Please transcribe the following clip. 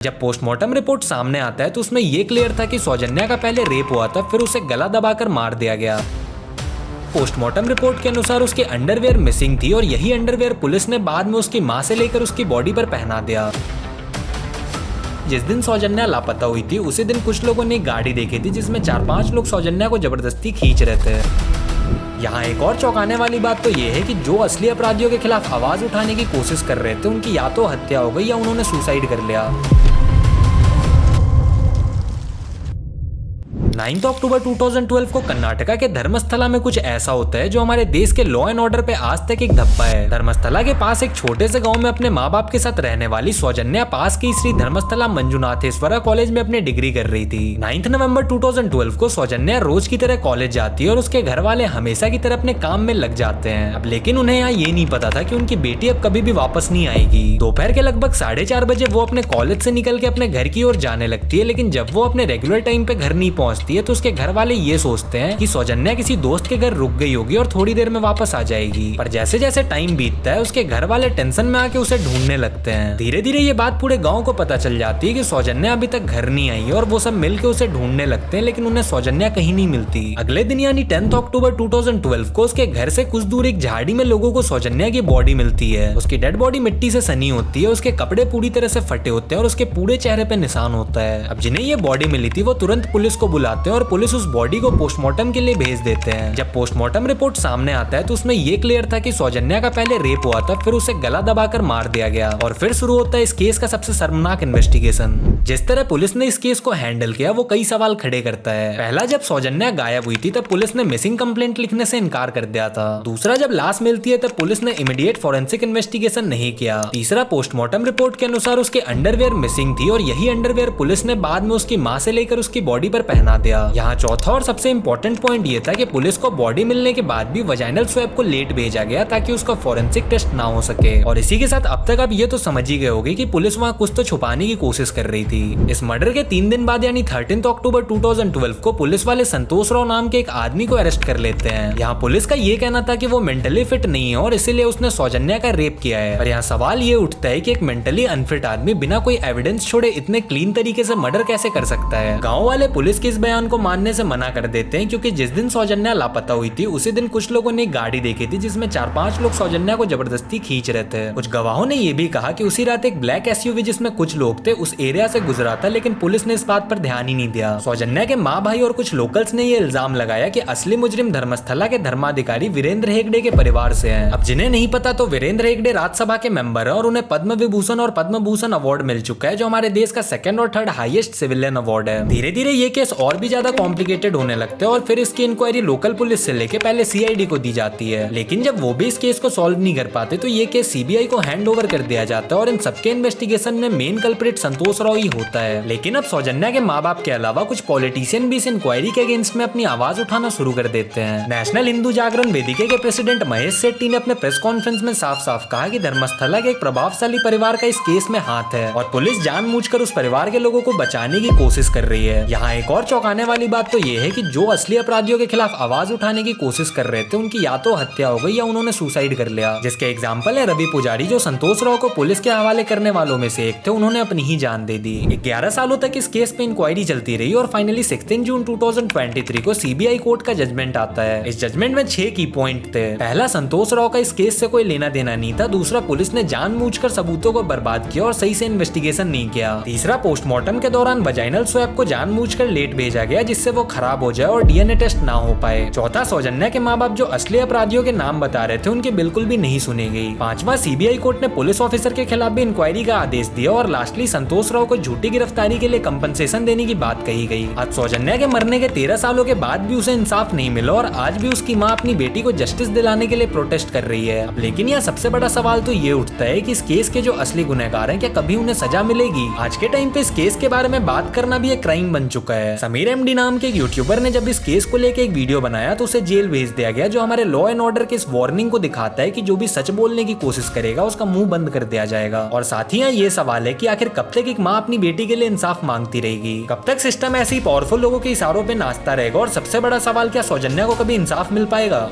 जब postmortem report सामने आता है तो उसमें यह क्लियर था कि सौजन्या का पहले रेप हुआ था, फिर उसे गला दबाकर मार दिया गया। पोस्टमार्टम रिपोर्ट के अनुसार उसके अंडरवेयर मिसिंग थी और यही अंडरवेयर पुलिस ने बाद में उसकी मां से लेकर उसकी बॉडी पर पहना दिया। जिस दिन सौजन्या लापता हुई थी उसी दिन कुछ लोगों ने गाड़ी देखी थी जिसमें 4-5 लोग सौजन्या को जबरदस्ती खींच रहे थे। यहाँ एक और चौंकाने वाली बात तो ये है कि जो असली अपराधियों के खिलाफ आवाज उठाने की कोशिश कर रहे थे उनकी या तो हत्या हो गई या उन्होंने सुसाइड कर लिया। 9 अक्टूबर 2012 को कर्नाटका के धर्मस्थला में कुछ ऐसा होता है जो हमारे देश के लॉ एंड ऑर्डर पे आज तक एक धब्बा है। धर्मस्थला के पास एक छोटे से गांव में अपने माँ बाप के साथ रहने वाली सौजन्या पास की श्री धर्मस्थला मंजुनाथेश्वरा कॉलेज में अपनी डिग्री कर रही थी। 9 नवंबर 2012 को सौजन्या रोज की तरह कॉलेज जाती है और उसके घर वाले हमेशा की तरह अपने काम में लग जाते हैं। अब लेकिन उन्हें यहाँ ये नहीं पता था कि उनकी बेटी अब कभी भी वापस नहीं आएगी। दोपहर के लगभग 4:30 बजे वो अपने कॉलेज से निकल के अपने घर की ओर जाने लगती है, लेकिन जब वो अपने रेगुलर टाइम पे घर नहीं पहुंचती है तो उसके घर वाले ये सोचते हैं कि सौजन्या किसी दोस्त के घर रुक गई होगी और थोड़ी देर में वापस आ जाएगी। पर जैसे जैसे टाइम बीतता है उसके घर वाले टेंशन में आके उसे ढूंढने लगते हैं। धीरे धीरे ये बात पूरे गांव को पता चल जाती है कि सौजन्या अभी तक घर नहीं आई है और वो सब मिलकर उसे ढूंढने लगते हैं, लेकिन उन्हें सौजन्या कहीं नहीं मिलती। अगले दिन यानी 10 अक्टूबर 2012 को उसके घर से कुछ दूर एक झाड़ी में लोगों को सौजन्या की बॉडी मिलती है। उसकी डेड बॉडी मिट्टी से सनी होती है, उसके कपड़े पूरी तरह से फटे होते हैं और उसके पूरे चेहरे पे निशान होता है। अब जिन्हें ये बॉडी मिली थी वो तुरंत पुलिस को बुलाते हैं और पुलिस उस बॉडी को पोस्टमार्टम के लिए भेज देते हैं। जब पोस्टमार्टम रिपोर्ट सामने आता है तो उसमें ये क्लियर था कि सौजन्या का पहले रेप हुआ था, फिर उसे गला दबाकर मार दिया गया और फिर शुरू होता है इस केस का सबसे शर्मनाक इन्वेस्टिगेशन। जिस तरह पुलिस ने इस केस को हैंडल किया वो कई सवाल खड़े करता है। पहला, जब सौजन्या गायब हुई थी तब पुलिस ने मिसिंग कंप्लेंट लिखने से इनकार कर दिया था। दूसरा, जब लाश मिलती है तब पुलिस ने इमीडिएट फॉरेंसिक इन्वेस्टिगेशन नहीं किया। तीसरा, पोस्टमार्टम रिपोर्ट के अनुसार उसके अंडरवेयर मिसिंग थी और यही अंडरवेयर पुलिस ने बाद में उसकी मां से लेकर उसकी बॉडी पर पहना दिया। यहाँ चौथा और सबसे इंपॉर्टेंट पॉइंट ये था कि पुलिस को बॉडी मिलने के बाद भी वजाइनल स्वैब को लेट भेजा गया ताकि उसका फॉरेंसिक टेस्ट ना हो सके। और इसी के साथ अब तक आप ये तो समझ ही गए होंगे कि पुलिस वहाँ कुछ तो छुपाने की कोशिश कर रही थी। इस मर्डर के 3 दिन बाद यानी 13 अक्टूबर 2012 को पुलिस वाले संतोष राव नाम के एक आदमी को अरेस्ट कर लेते हैं। यहाँ पुलिस का ये कहना था कि वो मेंटली फिट नहीं है और इसीलिए उसने सौजन्या का रेप किया है। और यहाँ सवाल ये उठता है कि एक मेंटली अनफिट आदमी बिना कोई एविडेंस छोड़े इतने क्लीन तरीके से मर्डर कैसे कर सकता है। गाँव वाले पुलिस के इस बयान को मानने से मना कर देते हैं क्योंकि जिस दिन सौजन्या लापता हुई थी उसी दिन कुछ लोगों ने एक गाड़ी देखी थी जिसमें 4-5 लोग सौजन्या को जबरदस्ती खींच रहे थे। कुछ गवाहों ने यह भी कहा कि उसी रात एक ब्लैक एसयूवी जिसमें कुछ लोग थे उस एरिया से गुजरा था, लेकिन पुलिस ने इस बात पर ध्यान ही नहीं दिया। सौजन्या के माँ भाई और कुछ लोकल्स ने यह इल्जाम लगाया कि असली मुजरिम धर्मस्थला के धर्माधिकारी वीरेंद्र हेगड़े के परिवार से हैं। अब जिन्हें नहीं पता तो वीरेंद्र हेगड़े राज्यसभा के मेंबर है और उन्हें पद्म विभूषण और पद्म भूषण अवार्ड मिल चुका है जो हमारे देश का 2nd और 3rd हाईएस्ट सिविलियन अवार्ड है। धीरे धीरे ये केस और भी ज्यादा कॉम्प्लिकेटेड होने लगते हैं और फिर इसकी इंक्वायरी लोकल पुलिस से लेके पहले सीआईडी को दी जाती है, लेकिन जब वो भी इस केस को सॉल्व नहीं कर पाते तो ये केस सीबीआई को हैंड ओवर कर दिया जाता है और इन सबके इन्वेस्टिगेशन में मेन कल्प्रिट संतोष राव ही होता है। लेकिन अब सौजन्या के माँ बाप के अलावा कुछ पॉलिटिशियन भी इस इंक्वायरी के अगेंस्ट में अपनी आवाज उठाना शुरू कर देते हैं। नेशनल हिंदू जागरण वेदिके के प्रेसिडेंट महेश सेट्टी ने अपने प्रेस कॉन्फ्रेंस में साफ साफ कहा कि धर्मस्थला के एक प्रभावशाली परिवार का इस केस में हाथ है और पुलिस जानबूझकर उस परिवार के लोगों को बचाने की कोशिश कर रही है। यहाँ एक और चौंकाने वाली बात तो ये है कि जो असली अपराधियों के खिलाफ आवाज उठाने की कोशिश कर रहे थे उनकी या तो हत्या हो गई या उन्होंने सुसाइड कर लिया। जिसके एग्जांपल है रवि पुजारी जो संतोष राव को पुलिस के हवाले करने वालों में से एक थे, उन्होंने अपनी ही जान दे दी। 11 सालों तक इस केस पे इंक्वायरी चलती रही और फाइनली 16 जून 2023 को सीबीआई कोर्ट का जजमेंट आता है। इस जजमेंट में 6 की पॉइंट थे। पहला, संतोष राव का इस केस से कोई लेना देना नहीं था। दूसरा, पुलिस ने जानबूझकर सबूतों को बर्बाद किया और सही से इन्वेस्टिगेशन नहीं किया। तीसरा, पोस्टमार्टम के दौरान वजाइनल स्वैब को जानबूझकर लेट भेजा गया जिससे वो खराब हो जाए और डीएनए टेस्ट ना हो पाए। चौथा, सौजन्या के माँ बाप जो असली अपराधियों के नाम बता रहे थे उनके बिल्कुल भी नहीं सुनी गई। पांचवा, सीबीआई कोर्ट ने पुलिस ऑफिसर के खिलाफ भी इंक्वायरी का आदेश दिया और लास्टली संतोष राव को झूठी गिरफ्तारी के लिए कंपनसेशन देने की बात कही गई। आज सौजन्या के मरने के 13 सालों के बाद भी उसे इंसाफ नहीं मिला और आज भी उसकी माँ अपनी बेटी को जस्टिस दिलाने के लिए प्रोटेस्ट कर रही है। लेकिन यह सबसे बड़ा सवाल तो ये उठता है कि इस केस के जो असली गुनहगार हैं क्या कभी उन्हें सजा मिलेगी। आज के टाइम पे इस केस के बारे में बात करना भी एक क्राइम बन चुका है। समीर एमडी नाम के एक यूट्यूबर ने जब इस केस को लेकर एक वीडियो बनाया तो उसे जेल भेज दिया गया, जो हमारे लॉ एंड ऑर्डर के इस वार्निंग को दिखाता है कि जो भी सच बोलने की कोशिश करेगा उसका मुंह बंद कर दिया जाएगा। और साथ ही ये सवाल है कि आखिर कब तक एक माँ अपनी बेटी के लिए इंसाफ मांगती रहेगी, कब तक सिस्टम ऐसे ही पावरफुल लोगों के इशारों पे नाचता रहेगा और सबसे बड़ा सवाल क्या सौजन्या को कभी इंसाफ मिल पाएगा।